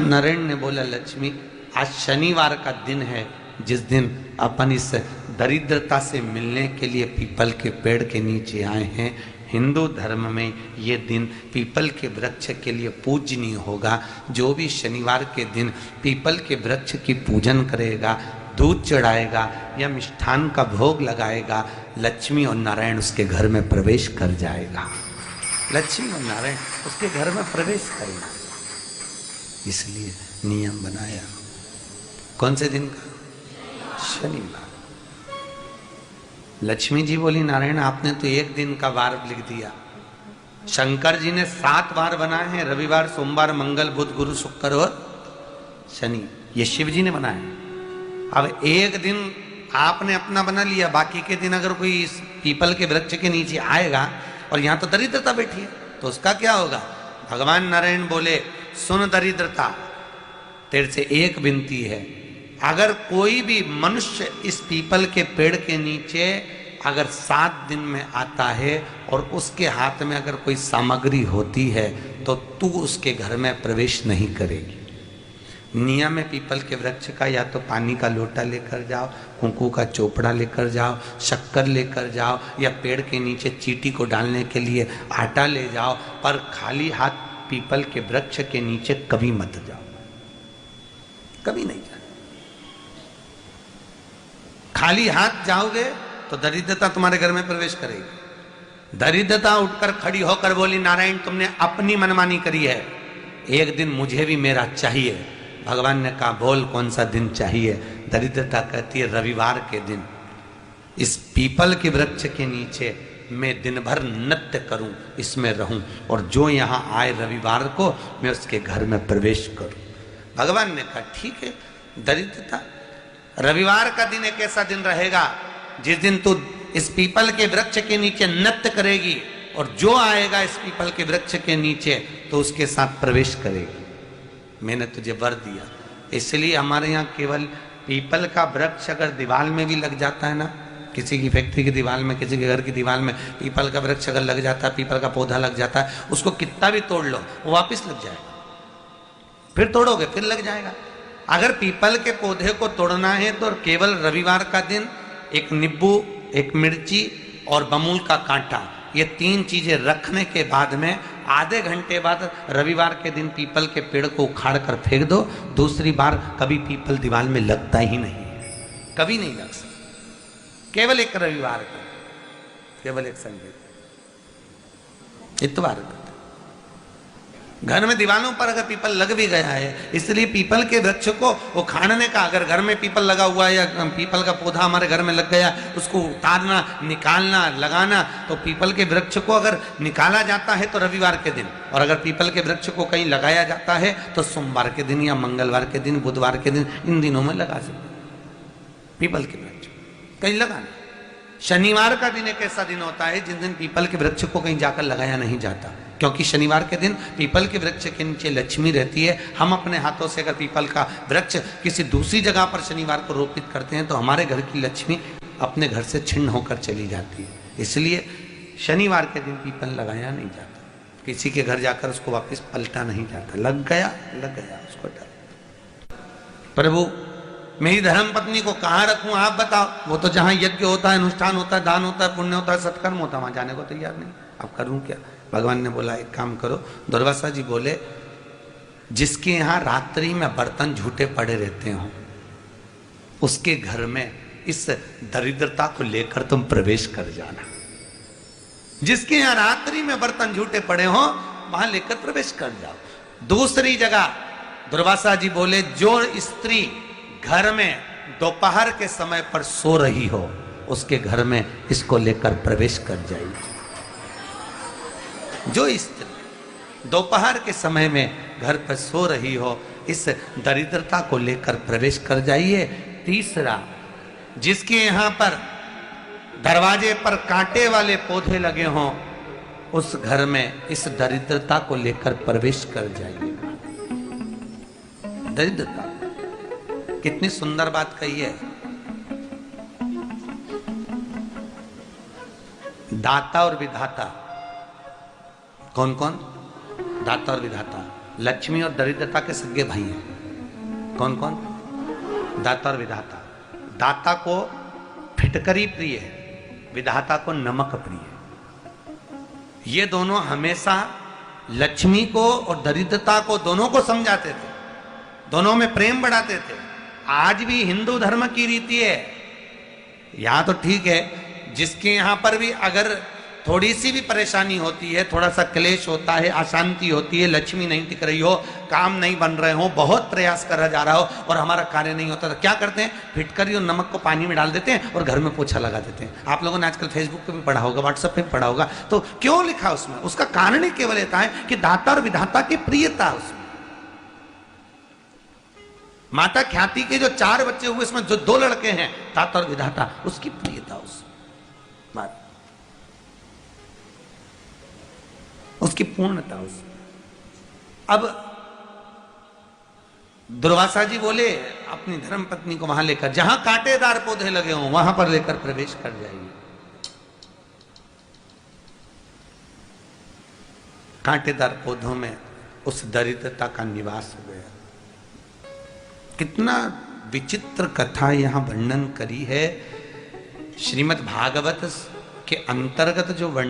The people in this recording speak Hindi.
नारायण ने बोला, लक्ष्मी आज शनिवार का दिन है, जिस दिन अपन इस दरिद्रता से मिलने के लिए पीपल के पेड़ के नीचे आए हैं। हिंदू धर्म में ये दिन पीपल के वृक्ष के लिए पूजनीय होगा। जो भी शनिवार के दिन पीपल के वृक्ष की पूजन करेगा, दूध चढ़ाएगा या मिष्ठान का भोग लगाएगा, लक्ष्मी और नारायण उसके घर में प्रवेश कर जाएगा। लक्ष्मी और नारायण उसके घर में प्रवेश करेगा। इसलिए नियम बनाया। कौन से दिन का? शनिवार। लक्ष्मी जी बोली, नारायण आपने तो एक दिन का वार लिख दिया। शंकर जी ने 7 वार बनाए हैं, रविवार, सोमवार, मंगल, बुध, गुरु, शुक्र और शनि। ये शिव जी ने बनाया। अब एक दिन आपने अपना बना लिया, बाकी के दिन अगर कोई इस पीपल के वृक्ष के नीचे आएगा और यहां तो दरिद्रता बैठी है, तो उसका क्या होगा? भगवान नारायण बोले, सुन दरिद्रता, तेरे से एक विनती है, अगर कोई भी मनुष्य इस पीपल के पेड़ के नीचे अगर 7 दिन में आता है और उसके हाथ में अगर कोई सामग्री होती है तो तू उसके घर में प्रवेश नहीं करेगी। नियम है पीपल के वृक्ष का, या तो पानी का लोटा लेकर जाओ, कुंकू का चोपड़ा लेकर जाओ, शक्कर लेकर जाओ, या पेड़ के नीचे चींटी को डालने के लिए आटा ले जाओ, पर खाली हाथ पीपल के वृक्ष के नीचे कभी मत जाओ, कभी नहीं जाओ। खाली हाथ जाओगे तो दरिद्रता तुम्हारे घर में प्रवेश करेगी। दरिद्रता उठकर खड़ी होकर बोली, नारायण तुमने अपनी मनमानी करी है, एक दिन मुझे भी मेरा चाहिए। भगवान ने कहा, बोल कौन सा दिन चाहिए? दरिद्रता कहती है, रविवार के दिन इस पीपल के वृक्ष के नीचे मैं दिन भर नृत्य करूं, इसमें रहूं, और जो यहां आए रविवार को मैं उसके घर में प्रवेश करूं। भगवान ने कहा, ठीक है। दरिद्रता, रविवार का दिन एक ऐसा दिन रहेगा जिस दिन तू इस पीपल के वृक्ष के नीचे नृत्य करेगी, और जो आएगा इस पीपल के वृक्ष के नीचे तो उसके साथ प्रवेश करेगी। मैंने तुझे वर दिया। इसलिए हमारे यहाँ केवल पीपल का वृक्ष अगर दीवार में भी लग जाता है ना, किसी की फैक्ट्री की दीवार में, किसी के घर की दीवार में पीपल का वृक्ष अगर लग जाता है, पीपल का पौधा लग जाता है, उसको कितना भी तोड़ लो वो वापस लग जाएगा। फिर तोड़ोगे फिर लग जाएगा। अगर पीपल के पौधे को तोड़ना है तो केवल रविवार का दिन एक नींबू, एक मिर्ची और बमूल का कांटा, ये 3 चीजें रखने के बाद में आधे घंटे बाद रविवार के दिन पीपल के पेड़ को उखाड़ कर फेंक दो। दूसरी बार कभी पीपल दीवार में लगता ही नहीं, कभी नहीं लग सकता। केवल एक रविवार का, केवल एक संगीत, इतवार का। घर में दीवारों पर अगर पीपल लग भी गया है, इसलिए पीपल के वृक्ष को उखाड़ने का, अगर घर में पीपल लगा हुआ है या पीपल का पौधा हमारे घर में लग गया, उसको उतारना, निकालना, लगाना, तो पीपल के वृक्ष को अगर निकाला जाता है तो रविवार के दिन, और अगर पीपल के वृक्ष को कहीं लगाया जाता है तो सोमवार के दिन या मंगलवार के दिन, बुधवार के दिन, इन दिनों में लगा सकते पीपल के वृक्ष कहीं लगाना। शनिवार का दिन एक ऐसा दिन होता है जिस दिन पीपल के वृक्ष को कहीं जाकर लगाया नहीं जाता, क्योंकि शनिवार के दिन पीपल के वृक्ष के नीचे लक्ष्मी रहती है। हम अपने हाथों से अगर पीपल का वृक्ष किसी दूसरी जगह पर शनिवार को रोपित करते हैं तो हमारे घर की लक्ष्मी अपने घर से छिन्न होकर चली जाती है। इसलिए शनिवार के दिन पीपल लगाया नहीं जाता, किसी के घर जाकर उसको वापस पलटा नहीं जाता। लग गया उसको डाल। प्रभु मेरी धर्म पत्नी को कहाँ रखूं आप बताओ? वो तो जहाँ यज्ञ होता है, अनुष्ठान होता है, दान होता है, पुण्य होता है, सत्कर्म होता है, वहां जाने को तैयार नहीं। अब करूं क्या? भगवान ने बोला, एक काम करो। दुर्वासा जी बोले, जिसके यहाँ रात्रि में बर्तन झूठे पड़े रहते हो उसके घर में इस दरिद्रता को लेकर तुम प्रवेश कर जाना। जिसके यहाँ रात्रि में बर्तन झूठे पड़े हो वहां लेकर प्रवेश कर जाओ। दूसरी जगह दुर्वासा जी बोले, जो स्त्री घर में दोपहर के समय पर सो रही हो उसके घर में इसको लेकर प्रवेश कर जाइए। जो स्त्री दोपहर के समय में घर पर सो रही हो इस दरिद्रता को लेकर प्रवेश कर जाइए। तीसरा, जिसके यहाँ पर दरवाजे पर कांटे वाले पौधे लगे हों उस घर में इस दरिद्रता को लेकर प्रवेश कर जाइए। दरिद्रता, कितनी सुंदर बात कही है। दाता और विधाता, कौन कौन? दाता और विधाता। लक्ष्मी और दरिद्रता के सगे भाई हैं। कौन कौन? दाता और विधाता। दाता को फिटकरी प्रिय है, विधाता को नमक प्रिय है। ये दोनों हमेशा लक्ष्मी को और दरिद्रता को दोनों को समझाते थे, दोनों में प्रेम बढ़ाते थे। आज भी हिंदू धर्म की रीति है। यहां तो ठीक है, जिसके यहां पर भी अगर थोड़ी सी भी परेशानी होती है, थोड़ा सा क्लेश होता है, अशांति होती है, लक्ष्मी नहीं टिक रही हो, काम नहीं बन रहे हो, बहुत प्रयास करा जा रहा हो और हमारा कार्य नहीं होता, तो क्या करते हैं? फिटकरी और नमक को पानी में डाल देते हैं और घर में पोछा लगा देते हैं। आप लोगों ने आजकल फेसबुक पे भी पढ़ा होगा, व्हाट्सएप पे भी पढ़ा होगा। तो क्यों लिखा उसमें? उसका कारण ही केवल ये है कि दाता और विधाता की प्रियता उसमें। माता ख्याति के जो 4 बच्चे हुए, इसमें जो 2 लड़के हैं, दाता और विधाता, उसकी प्रियता उसमें, उसकी पूर्णता उसमें। अब दुर्वासा जी बोले अपनी धर्म पत्नी को वहां लेकर, जहां कांटेदार पौधे लगे हों वहां पर लेकर प्रवेश कर जाइए। कांटेदार पौधों में उस दरिद्रता का निवास हो गया। कितना विचित्र कथा यहां वर्णन करी है। श्रीमद् भागवत के अंतर्गत जो वर्णन